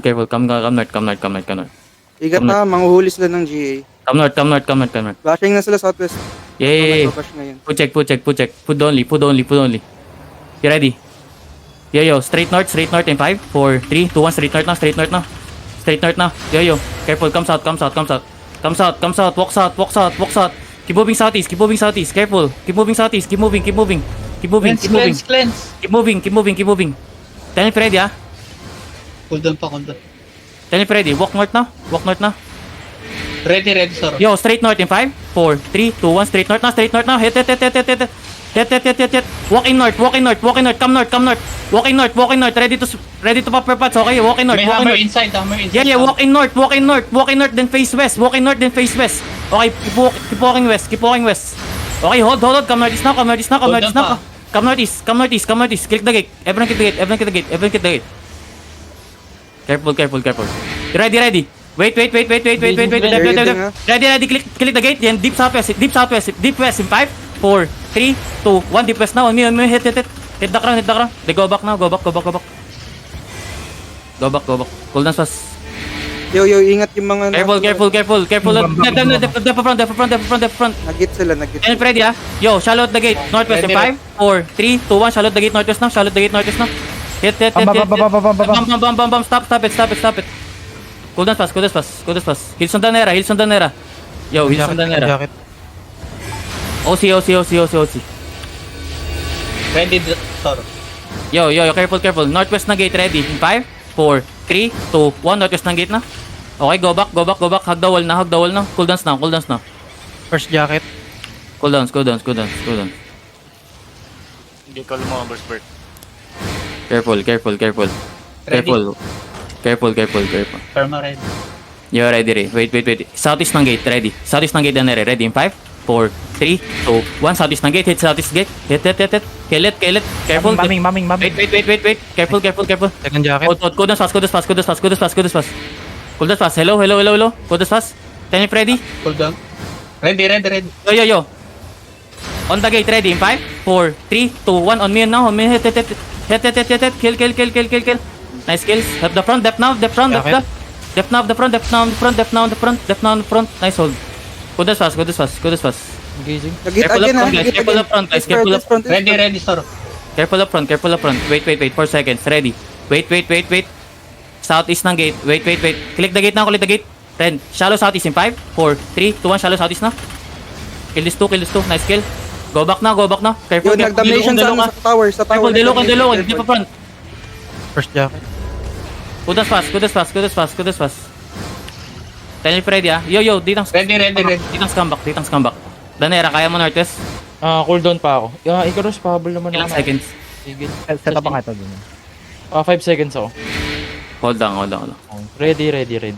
Careful, come north. Igat Come na, manguhuli sila ng GA. Come north. Bashing na sila southwest. Yeah. Bash ngayon. Put check. Food only. You ready? Yo, straight north in 5, 4, 3, 2, 1, straight north now. Yo. Careful, come south. Walk south. Keep moving southeast. Careful. Keep moving southeast. Keep moving. Cleanse. Keep moving. Tell me Freddy, ah. Cool down. Tell me Freddy, walk north na. Ready, sir. Yo, straight north in 5, 4, 3, 2, 1, straight north now. Hit. Walk in north. Come north. Walk in north. Ready to pop your pots, okay? Walk in north. May hammer inside. Yeah, walk in north, then face west. Okay, keep walking west. Okay, hold. Come northeast now. Come northeast. Click the gate. Everyone click the gate. Careful. Ready. Wait. Ready. Click the gate. Then deep southwest in 5, 4, 3, 2, 1. Deep west now. On me. Hit. Hit the crown. They go back now. Go back. Cool down fast. Yo, ingat yung mga... Careful. Depth front. Nag-hit sila. And Freddy, ah. Yo, shallow at the gate. Northwest in 5, 4, 3, 2, 1. Shallow at the gate northwest now. Hit. Bam. Stop it. Cool down fast. Heals on Danera. Yo, heals on Danera. OC. Ready, sir. Yo, careful. Northwest na gate ready. In 5, 4, 3, 2, 1. Northwest na gate na. Okay, go back. Hug the wall na. Cool downs now. First jacket. Cool downs. Hindi ka lumabas, Bert. Careful. Perma ready. Yo, ready. Wait. Southeast ng gate, ready. Ready in 5, 4, 3, 2, 1. Southeast ng gate, hit southeast gate. Hit. Kill it. Careful. Maming. Wait. Careful. Second jacket. Cool down fast. Hello. Cool down fast. Tell me Freddy. Cool down. Ready. Yo. On the gate, ready in 5, 4, 3, 2, 1. On me now. Hit. Kill. Nice kills. Help the front. Depth now. Depth now the front. Nice hold. Go this fast. Engaging. Nag-hit Careful again, up front, guys. Careful up front, guys. Careful up front. Ready, sir. Careful up front. Wait. 4 seconds. Ready. Wait. Southeast ng gate. Wait. Click the gate. Then, shallow southeast in 5, 4, 3, 2, 1. Shallow southeast na. Kill this two. Nice kill. Go back na. Careful. Yo, nag-damnation sa tower. Careful, delokan. Keep up front. First jacket. Go this fast. Tell me Freddy, ah. Yo, ditang Ready. Ditang comeback. Danera, kaya mo Nortes? Cooldown pa ako. Icarus, pahabol naman Ilang ako. seconds? Sige. Set up ang ito dun. 5 seconds ako. Hold on. Ready.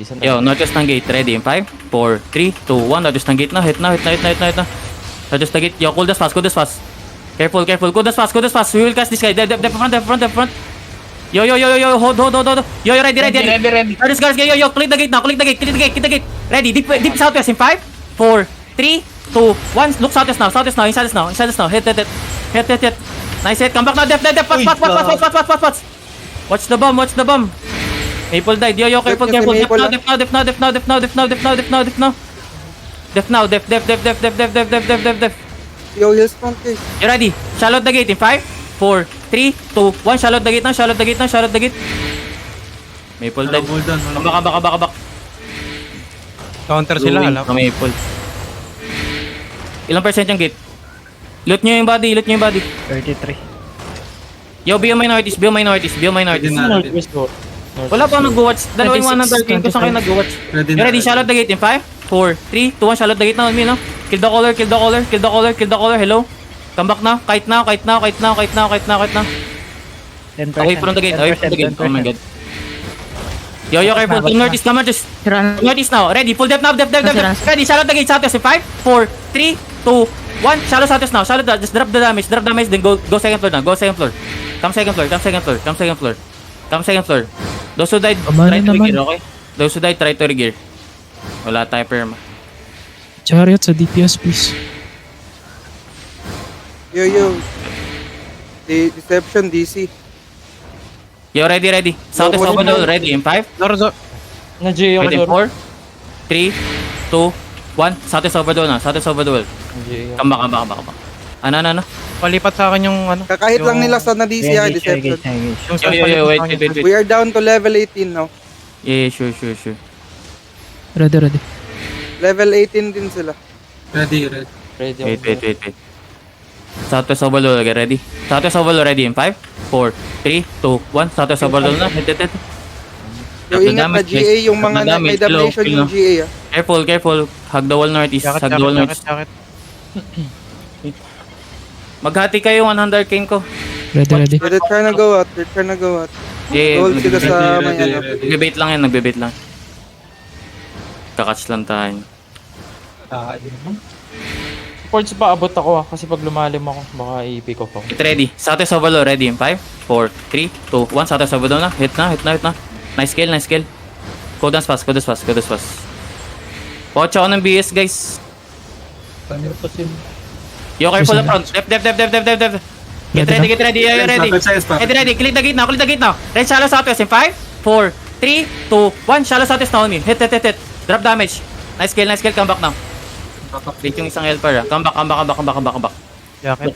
Saan Yo, Northwest ng gate. Ready in 5, 4, 3, 2, 1. Northwest ng gate na. Hit na. Northwest ng gate. Yo, cool das fast. Careful. Cool das fast. We will cast this guy. Depth front. Yo. Hold. Yo, ready. Northwest guys. Yo. Click the gate. Ready. Deep southwest in 5, 4, 3, 2, 1. Look southwest now. Inside us now. Hit. Nice hit. Come back now. Depth. Pats. Watch the bomb. Maple died. Yo, careful. Depth now. Yo, heals front guys. You ready? Shallow the gate in 5, 4, 3, 2, 1. Shallow the gate. Maple died. Come back. Counter sila, alam. Maple. Ilang percent yung gate? Loot nyo yung body. 33. Yo, be minorities. Northwest ko. Wala pa nag-watch. Dalawang 100 kung saan kayo nag-watch. You ready? Shallow the gate in 5, 4, 3, 2, 1. Shallow the gate na on me, no? Kill the caller. Hello? Come back na. Kite now. 10%. Away from the gate. 10%. Oh my god. Yo, careful. Come northeast. Northeast now. Ready? Full depth now. Ready? Shallow the gate. Southwest in 5, 4, 3, 2, 1. Shallow southwest now. Just drop the damage. Then go second floor now. Come second floor. Those who died, try to regear, okay? Those who died, try to regear. Wala tayo perma. Chariot sa DPS, please. Yo. Deception DC. Yo, ready. Southwest Yo, overload, ready in 5. Zoro. Na-GA ako, Wait in Zoro. 4, 3, 2, 1. Southwest overload na. Southwest overload. Na-GA ako. Come back. Ano? Palipat sa akin yung ano. Kakahit lang nila sa na-DCI, Engage, Deception. engage. Yung Yo, wait. We are down to level 18 now. Yeah, sure. Ready. Level 18 din sila. Ready ako. Wait. Southwest overload, okay, ready? Southwest overload, ready in 5, 4, 3, 2, 1. Southwest overload na. Hit. Yung ingat na GA, yung mga na may damnation yung GA ah. Careful. Hug the wall northeast. Hug the wall northeast. Jacket. Maghati kayo 100 king ko. Ready. They're trying to go out. Yeah, Gold sila sa may ano. nagbebait lang. Kakatch lang tayo. Ports pa abot ako kasi pag lumalim ako, baka i-pick off ako. Get ready. Southwest overload, ready in 5, 4, 3, 2, 1. Southwest overload na. Hit na. Nice kill. Code dance fast. Watch ako ng BS, guys. Yo, careful up front. Def. Get ready. Yo, ready. Ready. Click the gate now. Red shallow southwest in 5, 4, 3, 2, 1. Shallow southwest na on me. Hit. Drop damage. Nice kill. Come back now. Wait yung isang helper ah. Come back. Jacket.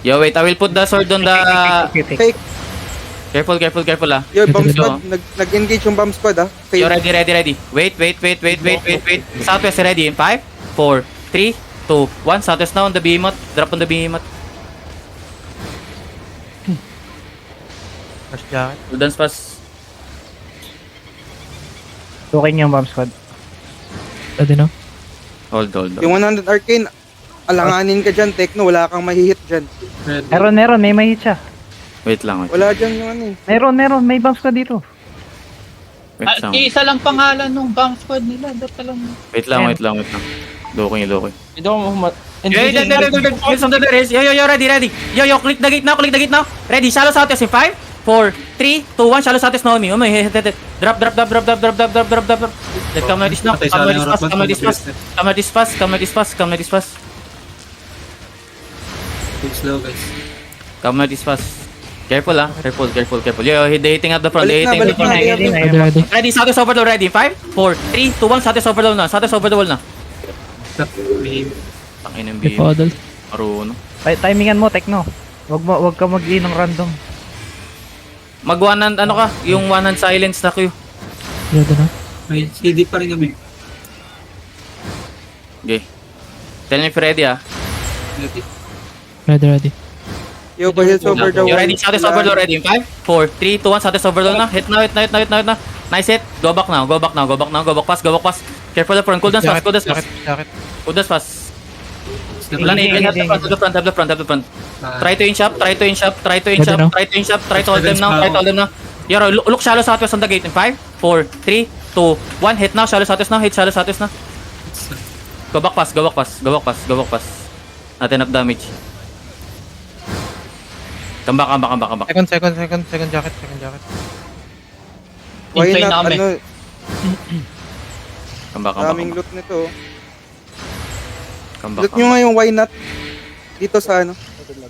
Yo, wait. I will put the sword on the... Fake. Careful ah. Yo, bomb Yo. squad. Nag-engage yung bomb squad ah. Yo, Fake. ready. Wait. Southwest ready in 5, 4, 3, 2, 1. Southwest now on the behemoth. Drop on the behemoth. First jacket. Dance pass. Tukin yung bomb squad. Ready na. Hold. Yung 100 arcane, alanganin ka dyan, Tekno. Wala kang mahihit dyan. Meron, may mahit siya. Wait lang. Wala dyan yung ano eh. Meron, may bomb squad dito. Wait lang. Isa lang pangalan nung bomb squad nila. Dota lang. Wait lang. Lokoy. Hindi ako mahumat. Yo, ready. Yo, click the gate now. Ready, shallow southwest in 5, 4, 3, 2, 1. Shallow southwest na on me. Hit. Drop. Let come like this now. Come like this fast. Come like this fast. Careful. Yo, hitting at the front. Balik na. Ready. Ready, southwest overload ready. 5, 4, 3, 2, 1. Southwest overload na. Tangin ng May BM. paddle. Marunong. Timingan mo, Tekno. Wag ka mag-i ng random. Mag-one hand, ano ka? Yung one hand silence na Q. Ready na. May CD pa rin kami. Okay. Tell me if ready ah. Ready. Yo, heels over the You wall. ready? Southwest overload ready. 5, 4, 3, 2, 1. Southwest overload na. Hit na. Nice hit. Go back now. Go back pass. Careful up front. Cool dance fast. Wala na. Have the front. Try to inch up. Try to hold them now. Yo, look shallow southwest on the gate in 5, 4, 3, 2, 1. Hit now. Shallow southwest na. Go back pass. Not enough damage. Come back. Second jacket. Why Incline not? namin. Ano, Come back. daming loot nito. Come back. Loot nyo nga yung why not? Dito sa ano.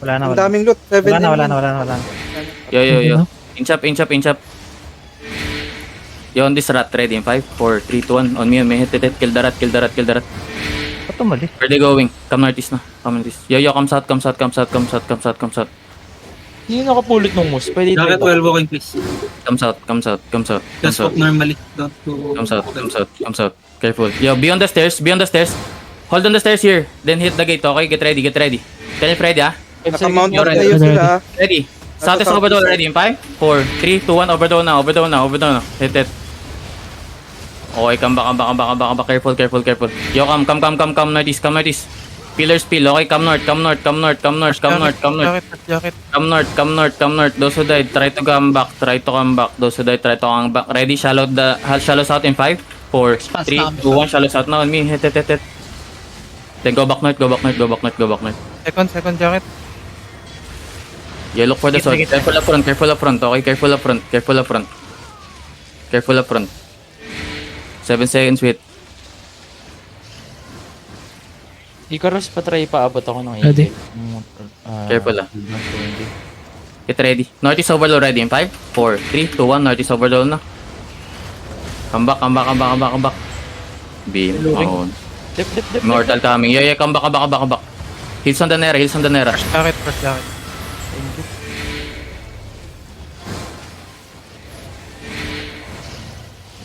Wala na. Ang daming loot. 7 Wala na. Yo. Inch up. Yo, on this rat, ready in 5, 4, 3, 2, 1. On me. Hit. Kill the rat. Ba't tumalis? Where they going? Come northeast na. Yo, come south. Hindi nakapulot ng moose. Pwede Jacket ito. 12 walking please. Come south. Just walk normally. Don't go. Come south. Careful. Yo, be on the stairs. Hold on the stairs here. Then hit the gate, okay? Get ready. Tell me ready, ah. Nakamount Yo, up ready. kayo sila ah. Ready. Southwest overload ready in 5, 4, 3, 2, 1. Overload na. Hit. Okay, come back. Careful. Yo, come northeast. Pillars spill, okay? Come north. Jacket. Come north. Those who died, try to come back. Those who died, try to come back. Ready, shallow south in 5, 4, 3, 2, 1. Shallow south now on me. Hit. Then go back north. Second jacket. Yeah, look for the sword. Careful up front, okay? Careful up front. 7 seconds, wait. Icarus, patry paabot ako ng 80. Ready. Careful, ah. 120. Get ready. Northeast overload ready in 5, 4, 3, 2, 1. Northeast overload na. Come back, come back, come back, come back, come back. Beam. Oh. Dip. Immortal coming. Yeah, come back, come back, come back, come back. Heals on the Nera, heals on the Nera. Jacket, first jacket.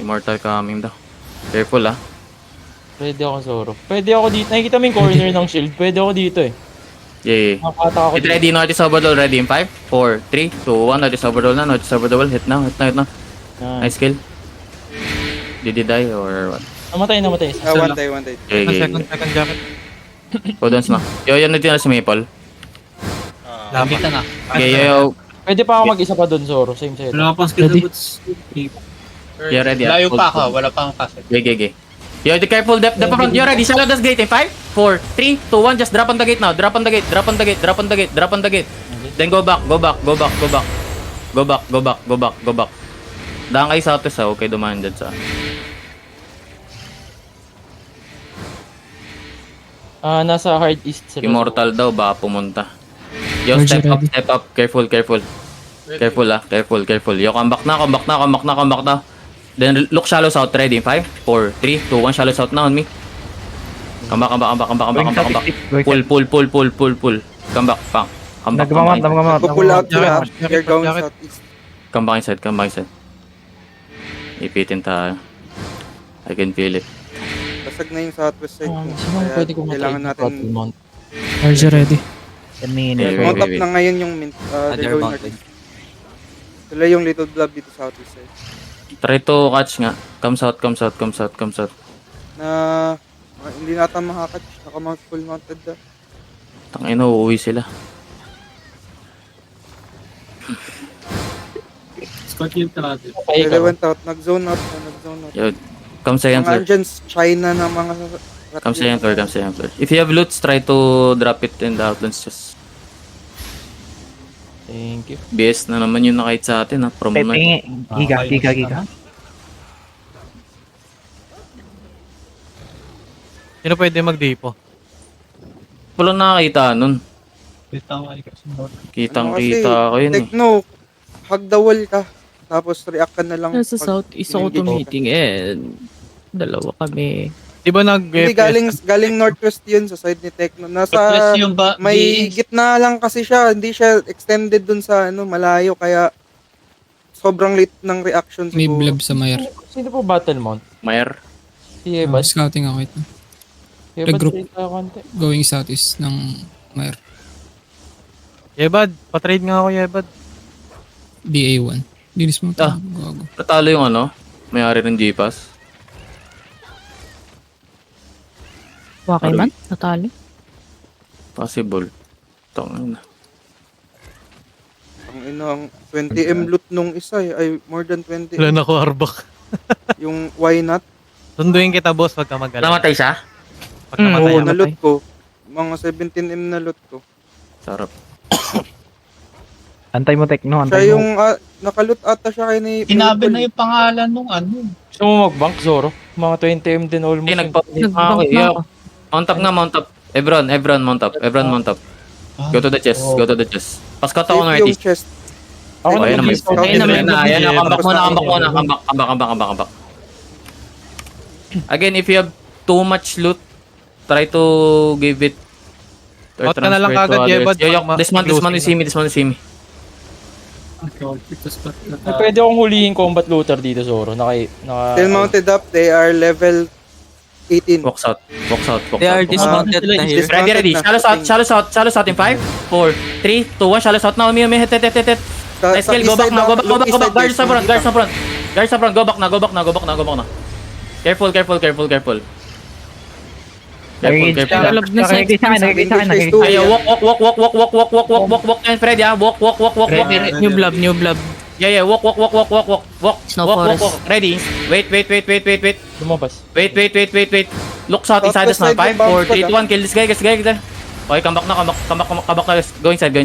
Immortal coming daw. Careful ah. Pwede ako, Zoro. Pwede ako dito. Nakikita mo yung corner ng shield. Pwede ako dito eh. Yeah. Nakakata ako Get dito. ready, Northeast overload ready in 5, 4, 3, 2, 1. Northeast overload na, Northeast overload. Hit na, hit na, hit na. Nice kill. Did he die or what? Namatay. One day. Okay, Second jacket. Codons na. Yo, yan na din si Maple. Laban na. Okay, yo. Pwede pa ako mag-isa pa doon, Zoro. Same side. Wala ka pang skill Ready? na boots. Yeah, ready. Layo pa ako, wala pa akong kaset. Okay. Yo, be careful. Dep front. You're ready. Shallow das gate in 5, 4, 3, 2, 1. Just drop on the gate now. Drop on the gate. Drop on the gate. Drop on the gate. Drop on the gate. Then go back. Go back. Go back. Go back. Go back. Go back. Go back. Go back. Daan kayo sa atos ha. Okay, dumaan dyan sa... Nasa hard east sila. Immortal daw ba pumunta. Yo, Roger, step up, ready. step up. Careful, careful. Careful ah, careful. Yo, come back na. Then look shallow south, ready in 5, 4, 3, 2, 1, shallow south na on me. Come back. Pull. Come back, pang. Nagmamount. Pull out sila. Jacket, They're going jacket. southeast. Come back inside. Ipitin tayo. I can feel it. Basag na yung southwest side ko. Simon, Kaya pwede ko kailangan natin... mount. Oh, RJ ready. 10 minutes. Wait. Mount up na ngayon yung mint. They're going northeast. Sila yung little blob dito southeast side. Try to catch nga. Come south. Na hindi nata makakatch. Naka-mount full mounted na. Tangina, uuwi sila. Squad yung tarate. They went out. Nag-zone out. Yo, come second Mga floor. andyan, China na mga... Come second floor. If you have loots, try to drop it in the outlands. Just Thank you. BS na naman yung nakait sa atin ha. From Pepingi. Giga. Sino pwede mag-depo? Walang nakakita nun. Tama ka. Kitang-kita ako yun eh. Techno, hug the wall ka. Tapos react ka na lang. Nasa pag southeast ako in-engage ka. tumiting dalawa kami. Di ba Hindi, galing northwest yun sa side ni Techno. Nasa Plus yung may gitna lang kasi siya. Hindi siya extended dun sa malayo. Kaya sobrang late ng reaction May siguro. blab sa Mayer. Sino po battle mount? Mayer. Si Evan. Scouting ako ito. Evan, regroup. trade tayo konti. Going southeast ng Mayer. Yebad, patrade nga ako Yebad. BA1. Dinis mo ito. Ah. Gago. Natalo yung may-ari ng G-Pass. Wakay man? Natalo? Possible. Tangina. Ang 20M loot nung isa ay more than 20. Wala na ko arbak. Yung why not? Sunduin kita boss, wag ka mag-alala. Namatay siya? Pag namatay Oo, ako. na loot ko. Mga 17M na loot ko. Sarap. Antay mo Techno, Siya yung nakaloot ata siya kay ni Sinabi na yung pangalan nung ano. Gusto mo mag-bank, Zoro? Mga 20M din almost. Eh, Nag-bank na ako. Mount up. Ebron, mount up. Go to the chest. Paskat ako Safe yung northeast. chest. Ako Ayan na, may Scout ayan na, is ready. Come back. Again, if you have too much loot, try to give it or Out ka na lang transfer to kagad, others. Yebad. Yo, Pag this one will see me. Pwede akong hulihin combat looter dito, Zoro. Still mounted up, they are level 18. Walk out. They are dismounted na here. Ready. Shallow south in 5, 4, 3, 2, 1. Shallow south now. Hit. Nice kill. Go back. Guard sa front. Go back na. Careful. Love na sa Ayo, walk and Fred, yeah. Walk. New blob. Yeah, walk. Snow Walk. forest. Ready. Wait. lumabas. Wait. Look south inside us now. 5, 4, 3, 2, 1. Kill this guy. Okay, come back na. Go inside.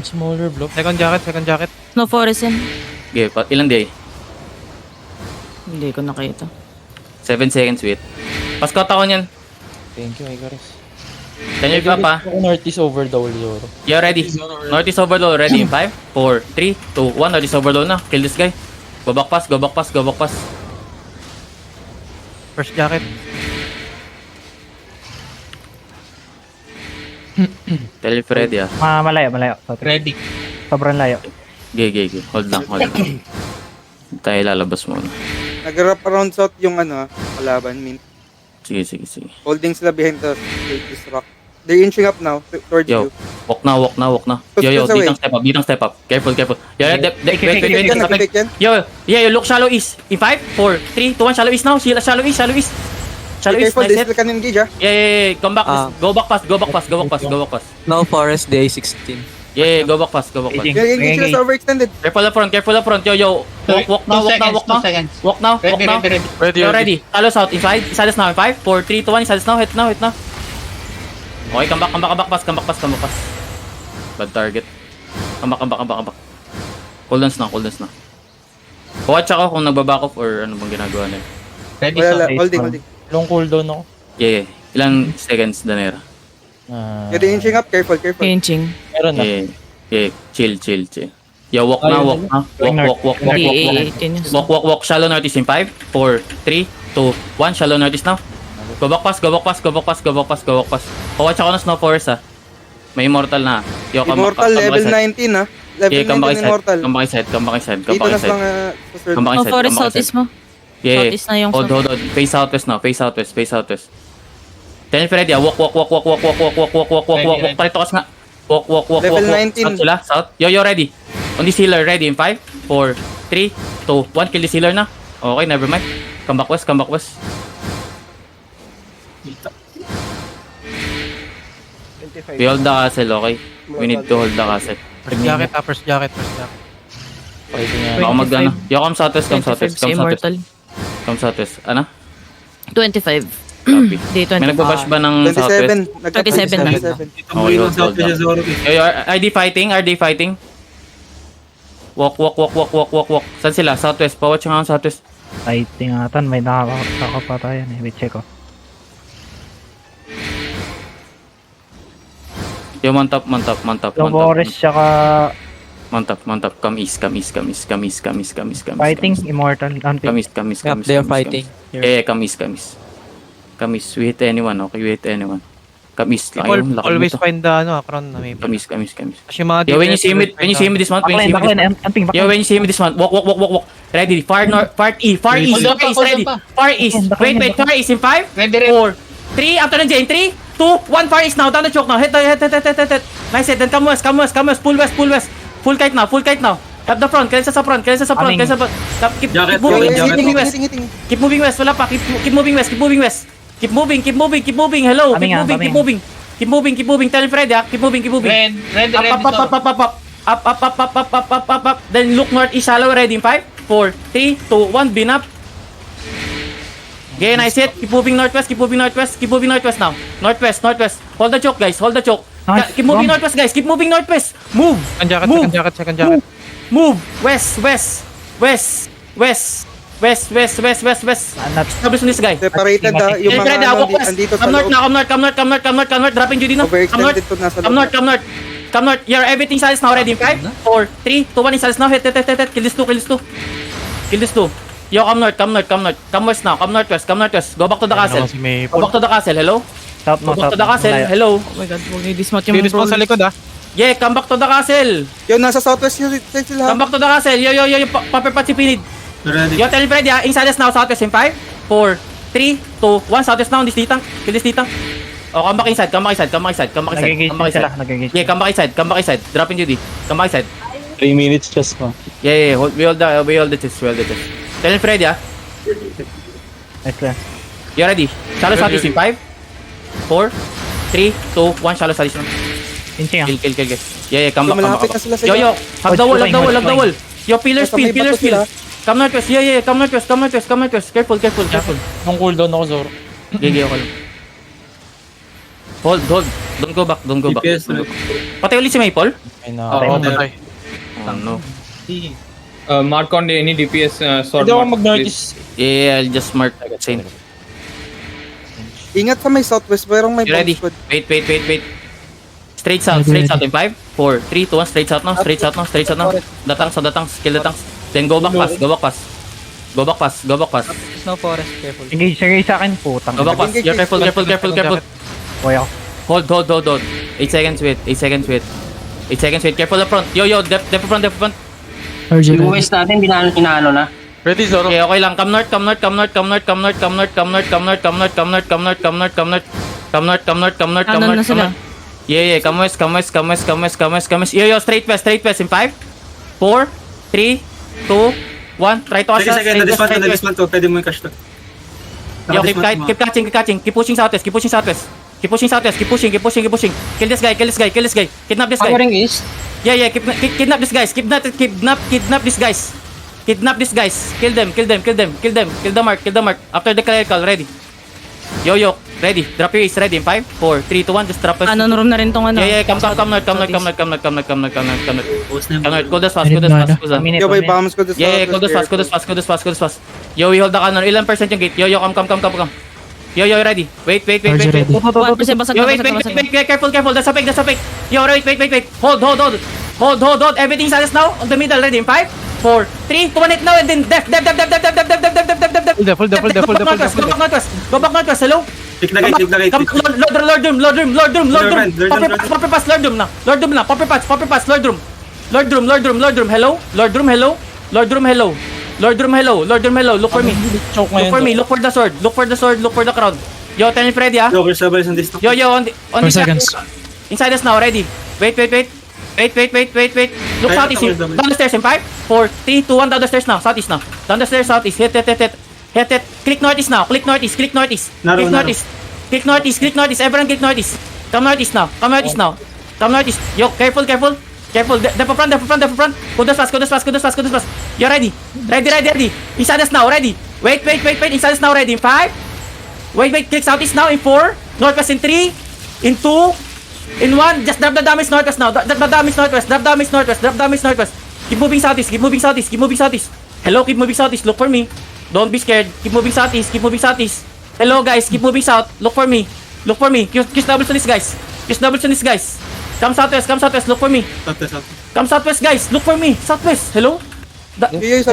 Smaller block. Second jacket. Snow forest yan. Okay, ilan day? Hindi ko nakita. 7 seconds, wait. Pascot ako niyan. Thank you, Icarus. Can you up ha? Ako Northeast over the wall, Zoro. You ready? Northeast overload ready in 5, 4, 3, 2, 1. Northeast overload na. Kill this guy. Go back pass, go back pass, go back pass. First jacket. Tell if ready ah. Malayo. Sorry. Ready. Sobrang layo. Gay. Hold lang. Tayo lalabas muna. Nag-wrap around south yung ano, kalaban. Min. Sige. Holding sila behind the this rock. They're inching up now towards Yo, you. walk na. Yo, Push away. ditang step up. Careful. Yo, wait. Nakikita yan, nakikita yan. Yo, look shallow east. In 5, 4, 3, 2, 1, shallow east now. Shallow east. Shallow Be east, careful, nice they hit. still can engage ah. Yeah. Come back. Go back pass. No forest day 16. Yeah, go back pass. Yung engage sila sa overextended. Careful up front. Yo. Walk now. 2 seconds. Walk now. Ready, Yo, ready. Talo south inside. Isalis now in 5, 4, 3, 2, 1. Isalis now. Hit now. Okay, come back pass. Bad target. Come back. Cooldown na. Watch ako kung nagbaback off or ano bang ginagawa nila. Ready, Wala, so. holding. Long cooldown ako. Yeah. Ilang seconds, Danera? Yeah, they're inching up, careful. Pinching. Meron na. Yeah. Chill. Yo, walk na. Walk. Di 18 yun. Walk. Shallow northeast in 5, 4, 3, 2, 1. Shallow northeast now. Go back pass. Watch ako ng Snow Forest ah. May immortal na. Yo, Immortal level 19 ah. Level Yeah, come 19 immortal. back inside. Dito na sa mga sa Come back Oh, inside. forest southeast mo. Yeah. Southeast na yung Hold. Face southwest now. Face southwest. Then Freddy, walk. Parito kas nga. Walk. Level 19. South sila. South. Yo, ready. On this healer, ready in 5, 4, 3, 2, 1. Kill this healer na. Okay, never mind. Come back west. We hold the castle, okay? We need to hold the castle. First jacket. Fighting nga. Baka magdano. Yo, come southwest. 25 sa immortal. Come southwest. Ano? 25. Copy. Day 25. May nagbabash ba ng southwest? 27. 27 na. 27. Okay, hold Kaya lang. Zoro. Yo, are they fighting? Walk. Saan sila? Southwest. Pawatch nga ang southwest. Ay, tingatan. May nakakapatayan eh. Wait, check ko. Yo, mantap. Yung forest, tsaka Mantap. Come east. fighting, immortal, hunting. Come east. Yep, they are fighting. Yeah, come east. We hit anyone, okay? Come east lang. Ayun, laki Always nito. find the, crown na may. Come east. Kasi yung mga Yo, when you see me this month, Hunting, Yo, when you see me this month, walk. Ready, far east, Hold on pa, ready. hold on pa. Far east. Wait, far east in 5, Ready. 4, 3, after the Jane, 3, 2, 1, far east now, down the choke now, hit. Nice hit, then come west, pull west. Full kite now. Tap the front, kailan sa front. Keep moving west, wala pa, keep moving west. Keep moving, hello, keep moving, tell Freddy keep moving. Ready, Up. Then look northeast shallow, ready in 5, 4, 3, 2, 1, bin up. Okay, nice hit. Keep moving northwest now. Northwest. Hold the choke, guys. Nice. Keep moving northwest, guys. Keep moving northwest. Move. Second jacket. Move. West. Establish on this guy. Separated ah. Yung Hey, mga Freddy, ano, walk west. andito sa Come north loob. now. Come north. Dropping Judy now. Come north. Overextended to nasa loob. Come north. You're everything salis now. Ready in 5, 4, 3, 2, 1. Salis now. Hit. Kill this two. Yo, come north. Come west now. Come northwest. Go back to the castle. Hello. South Go back to the castle. Hello. Oh my god, huwag niyo dismount yung bro. likod ah. Yeah, come back to the castle. Yo, nasa southwest yung side sila. Come back to the castle. Yo, paperpat si Pinid. Ready. Yo, tell me Freddy, inside us now, southwest in 5, 4, 3, 2, 1, southwest now, this ditang. Kill this ditang. Oh, come back inside. Nagigage. Yeah, come back inside. Drop in Judy. Come back inside. 3 minutes just mo. Yeah. We hold the chest. Tell me Freddy, Nice lang. You ready? Shallow southeast in 5, 4, 3, 2, 1, shallow southeast now. Pinching ah. Kill. Yeah, come back. Malapit na sila sa Yo, have the wall. Yo, pillars Nasa may field. bato sila. Come northwest. Yeah, come northwest. Careful. Long cooldown ako, Zoro. Gigi ako lang. Hold. Don't go back. DPS, Patay ulit si Maple? Ay na. Oo, patay. Oh no. Mark on any DPS sword Hindi ako mark, mag-notice. Yeah, I'll just mark Saint. Ingat sa may southwest, parang may You ready? bomb squad. Wait. Straight south in 5, 4, 3, 2, 1, straight south now. The tanks, kill the tanks. Then go back pass. Go back pass. Snow forest, careful. Sige sa akin, putang. Go back pass. You're careful. Boy ako. Hold. 8 seconds wait. 8 seconds wait. Careful up front. Yo, depth front. RJ ready. US natin, inaano na. Ready, Zoro. Okay lang. Come north. Ano na sila? Yeah. Come west. Yo, straight west in 5, 4, 3, 2, 1. Try to assess. Pwede mo yung cash to. Yo, keep catching. Keep pushing southwest. Keep pushing. Kill this guy. Kidnap this guy. East. Yeah. Kidnap this guys. Kidnap these guys. Kill them. Kill the mark. After the clerical, ready. Yo, ready. Drop your ace, ready. In 5, 4, 3, 2, 1. Just drop us. Ano, room na rin tong ano. Yeah. Come north. Go this fast. Yo, may bombs ko this Yeah, go this fast. Yo, we hold the cannon. Ilan percent yung gate? Yo, come. Yo, ready. Wait. RJ ready. 1% basag. Yo, wait. Careful. That's a fake. Yo, wait. Hold. Everything's on us now. On the middle, ready. In 5, 4, 3, 2, 1, hit now, and then def. Go back northwest. Hello? Click the gate. Come, Lord room. Popper pass, Lord room na. Popper pass, Lord room. Hello? Lord room, hello. Look for me. Choke Look for the sword. Look for the crowd. Yo, tell me Freddy, ah. Yo, sabay sa distance. Yo, on the 4 seconds. Inside us now, ready. Wait. Look southeast. Down the stairs in 5, 4, 3, 2, 1. Down the stairs now. Southeast now. Down the stairs, southeast. Hit. Click northeast now. Click northeast. Click northeast. Everyone click northeast. Come northeast now. Yo, careful. Dep front. Go this fast. You're ready. Inside us now, ready. Wait. Inside us now, ready. In 5. Wait. Click southeast now. In 4. Northwest in 3. In 2. In 1. Just drop the damage northwest now. Drop damage northwest. Keep moving southeast. Hello, keep moving southeast. Look for me. Don't be scared. Keep moving southeast. Hello, guys. Keep moving south. Look for me. Use doubles on these guys. Come southwest. Look for me. Come southwest, guys. Look for me. Southwest. Hello? Hello. Sa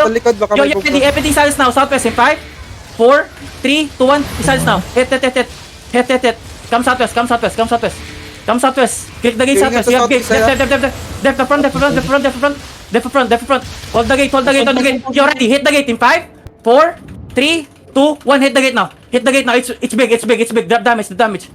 likod, baka Yo, may ready. Everything silence now. Southwest in 5, 4, 3, 2, 1. Silence now. Hit. Come southwest. Click the gate southwest. You have gate. Def front. Hold the gate. Yo, ready. Hit the gate in 5, 4, 3, 2, 1. Hit the gate now. It's big. Drop damage.